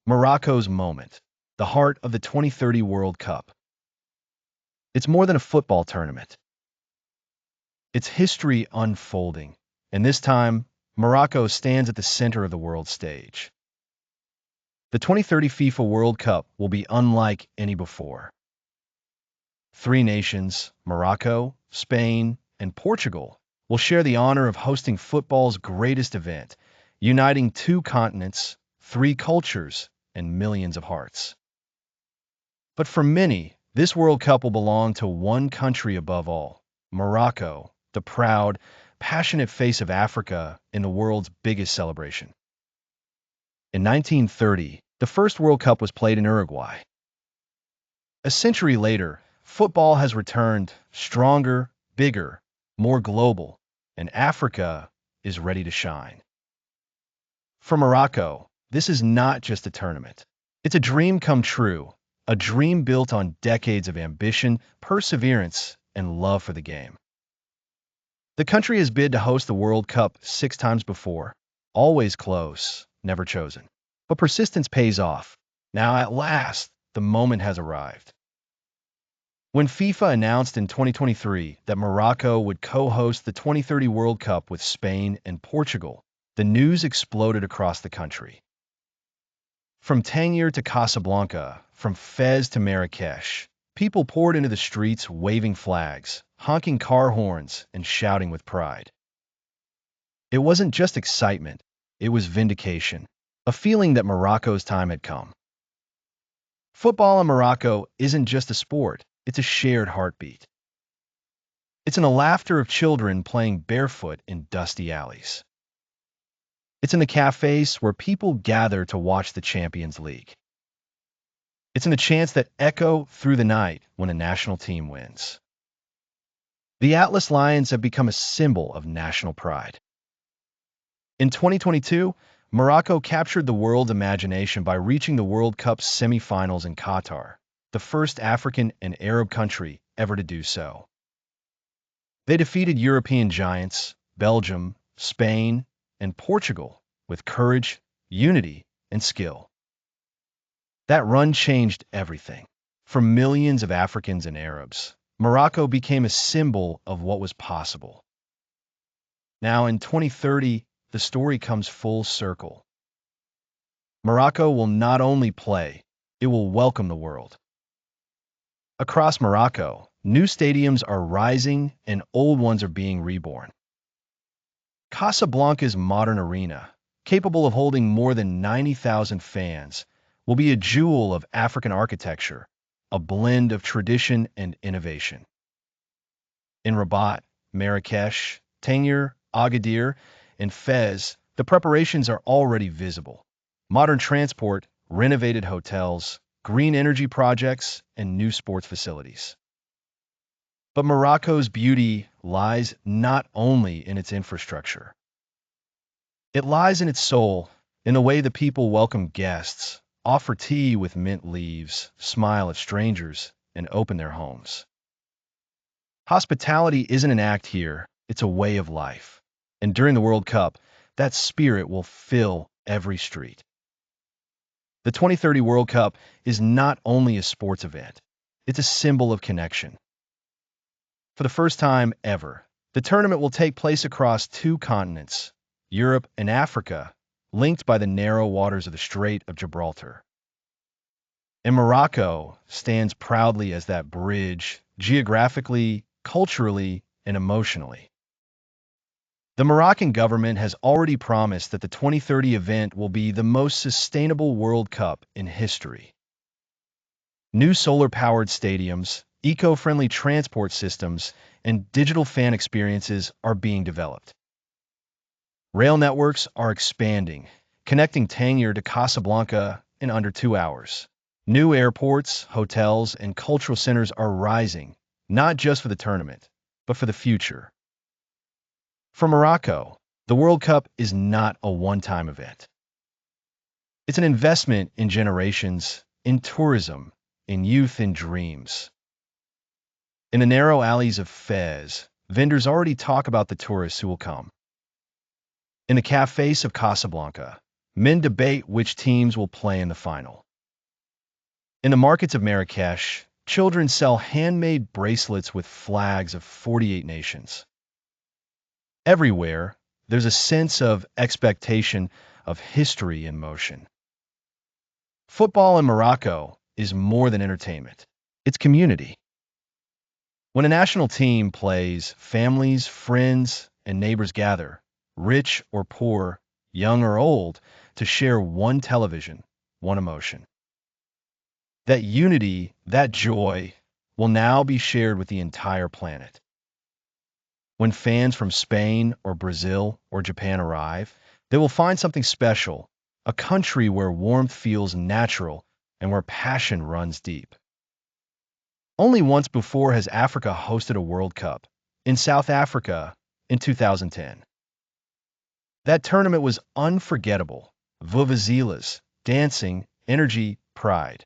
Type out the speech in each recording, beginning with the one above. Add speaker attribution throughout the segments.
Speaker 1: Morocco's moment, the heart of the 2030 World Cup. It's more than a football tournament. It's history unfolding, and this time, Morocco stands at the center of the world stage. The 2030 FIFA World Cup will be unlike any before. Three nations, Morocco, Spain, and Portugal, will share the honor of hosting football's greatest event, uniting two continents, three cultures, and millions of hearts. But for many, this World Cup will belong to one country above all, Morocco, the proud, passionate face of Africa in the world's biggest celebration. In 1930, the first World Cup was played in Uruguay. A century later, football has returned, stronger, bigger, more global, and Africa is ready to shine. For Morocco, this is not just a tournament. It's a dream come true, a dream built on decades of ambition, perseverance, and love for the game. The country has bid to host the World Cup 6 times before, always close, never chosen. But persistence pays off. Now, at last, the moment has arrived. When FIFA announced in 2023 that Morocco would co-host the 2030 World Cup with Spain and Portugal, the news exploded across the country. From Tangier to Casablanca, from Fez to Marrakesh, people poured into the streets waving flags, honking car horns, and shouting with pride. It wasn't just excitement, it was vindication, a feeling that Morocco's time had come. Football in Morocco isn't just a sport, it's a shared heartbeat. It's in the laughter of children playing barefoot in dusty alleys. It's in the cafes where people gather to watch the Champions League. It's in the chants that echo through the night when a national team wins. The Atlas Lions have become a symbol of national pride. In 2022, Morocco captured the world's imagination by reaching the World Cup semifinals in Qatar, the first African and Arab country ever to do so. They defeated European giants, Belgium, Spain, and Portugal, with courage, unity, and skill. That run changed everything. For millions of Africans and Arabs, Morocco became a symbol of what was possible. Now, in 2030, the story comes full circle. Morocco will not only play, it will welcome the world. Across Morocco, new stadiums are rising and old ones are being reborn. Casablanca's modern arena, capable of holding more than 90,000 fans, will be a jewel of African architecture, a blend of tradition and innovation. In Rabat, Marrakesh, Tangier, Agadir, and Fez, the preparations are already visible. Modern transport, renovated hotels, green energy projects, and new sports facilities. But Morocco's beauty lies not only in its infrastructure. It lies in its soul, in the way the people welcome guests, offer tea with mint leaves, smile at strangers, and open their homes. Hospitality isn't an act here, it's a way of life. And during the World Cup, that spirit will fill every street. The 2030 World Cup is not only a sports event, it's a symbol of connection. For the first time ever, the tournament will take place across two continents, Europe and Africa, linked by the narrow waters of the Strait of Gibraltar. And Morocco stands proudly as that bridge, geographically, culturally, and emotionally. The Moroccan government has already promised that the 2030 event will be the most sustainable World Cup in history. New solar-powered stadiums, eco-friendly transport systems, and digital fan experiences are being developed. Rail networks are expanding, connecting Tangier to Casablanca in under 2 hours. New airports, hotels, and cultural centers are rising, not just for the tournament, but for the future. For Morocco, the World Cup is not a one-time event. It's an investment in generations, in tourism, in youth and dreams. In the narrow alleys of Fez, vendors already talk about the tourists who will come. In the cafes of Casablanca, Men debate which teams will play in the final. In the markets of Marrakesh, children sell handmade bracelets with flags of 48 nations. Everywhere, there's a sense of expectation, of history in motion. Football in Morocco is more than entertainment. It's community. When a national team plays, families, friends, and neighbors gather, rich or poor, young or old, to share one television, one emotion. That unity, that joy, will now be shared with the entire planet. When fans from Spain or Brazil or Japan arrive, they will find something special, a country where warmth feels natural and where passion runs deep. Only once before has Africa hosted a World Cup, in South Africa in 2010. That tournament was unforgettable. Vuvuzelas, dancing, energy, pride.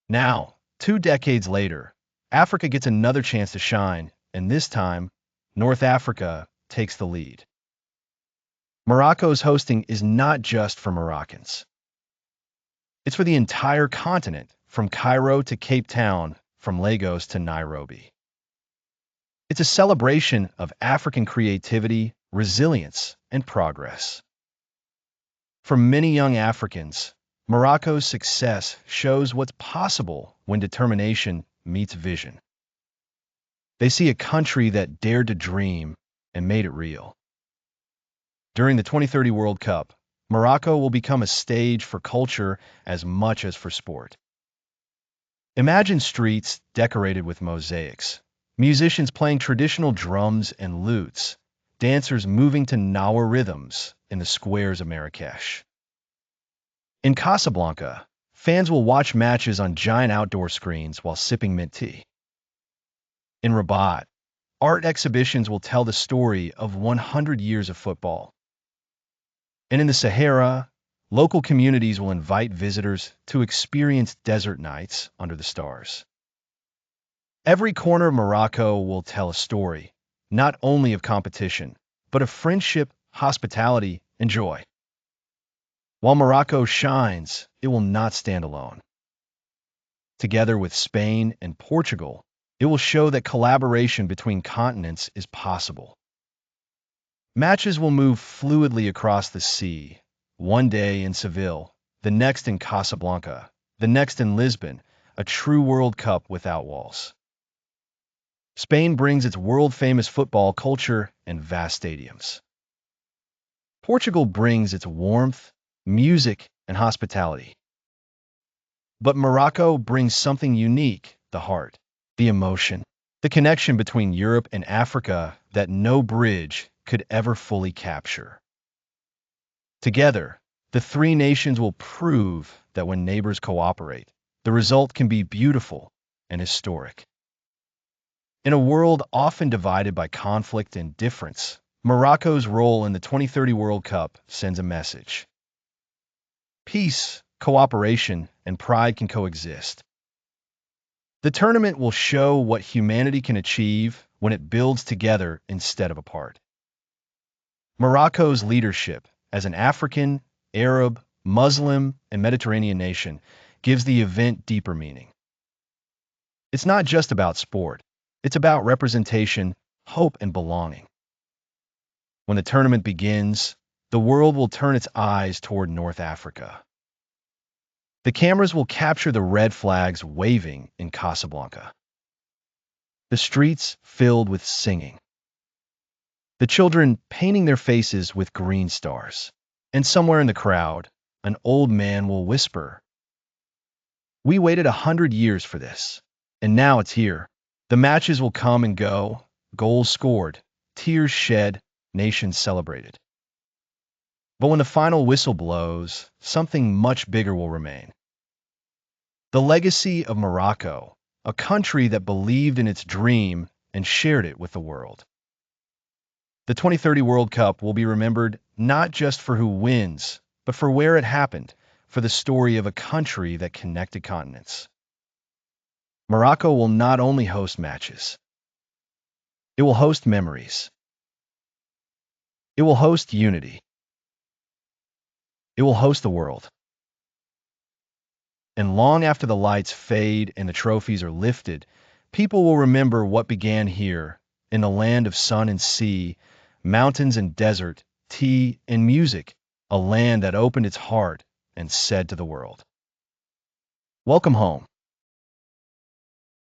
Speaker 1: Now, 2 decades later, Africa gets another chance to shine, and this time, North Africa takes the lead. Morocco's hosting is not just for Moroccans. It's for the entire continent, from Cairo to Cape Town, from Lagos to Nairobi. It's a celebration of African creativity, resilience, and progress. For many young Africans, Morocco's success shows what's possible when determination meets vision. They see a country that dared to dream and made it real. During the 2030 World Cup, Morocco will become a stage for culture as much as for sport. Imagine streets decorated with mosaics, musicians playing traditional drums and lutes, dancers moving to Nawa rhythms in the squares of Marrakesh. In Casablanca, fans will watch matches on giant outdoor screens while sipping mint tea. In Rabat, art exhibitions will tell the story of 100 years of football. And in the Sahara, local communities will invite visitors to experience desert nights under the stars. Every corner of Morocco will tell a story, not only of competition, but of friendship, hospitality, and joy. While Morocco shines, it will not stand alone. Together with Spain and Portugal, it will show that collaboration between continents is possible. Matches will move fluidly across the sea, one day in Seville, the next in Casablanca, the next in Lisbon, a true World Cup without walls. Spain brings its world-famous football culture and vast stadiums. Portugal brings its warmth, music, and hospitality. But Morocco brings something unique, the heart, the emotion, the connection between Europe and Africa that no bridge could ever fully capture. Together, the three nations will prove that when neighbors cooperate, the result can be beautiful and historic. In a world often divided by conflict and difference, Morocco's role in the 2030 World Cup sends a message. Peace, cooperation, and pride can coexist. The tournament will show what humanity can achieve when it builds together instead of apart. Morocco's leadership as an African, Arab, Muslim, and Mediterranean nation gives the event deeper meaning. It's not just about sport. It's about representation, hope, and belonging. When the tournament begins, the world will turn its eyes toward North Africa. The cameras will capture the red flags waving in Casablanca. The streets filled with singing. The children painting their faces with green stars. And somewhere in the crowd, an old man will whisper, "We waited 100 years for this, and now it's here." The matches will come and go, goals scored, tears shed, nations celebrated. But when the final whistle blows, something much bigger will remain. The legacy of Morocco, a country that believed in its dream and shared it with the world. The 2030 World Cup will be remembered not just for who wins, but for where it happened, for the story of a country that connected continents. Morocco will not only host matches. It will host memories. It will host unity. It will host the world. And long after the lights fade and the trophies are lifted, people will remember what began here in the land of sun and sea, mountains and desert, tea and music, a land that opened its heart and said to the world, "Welcome home."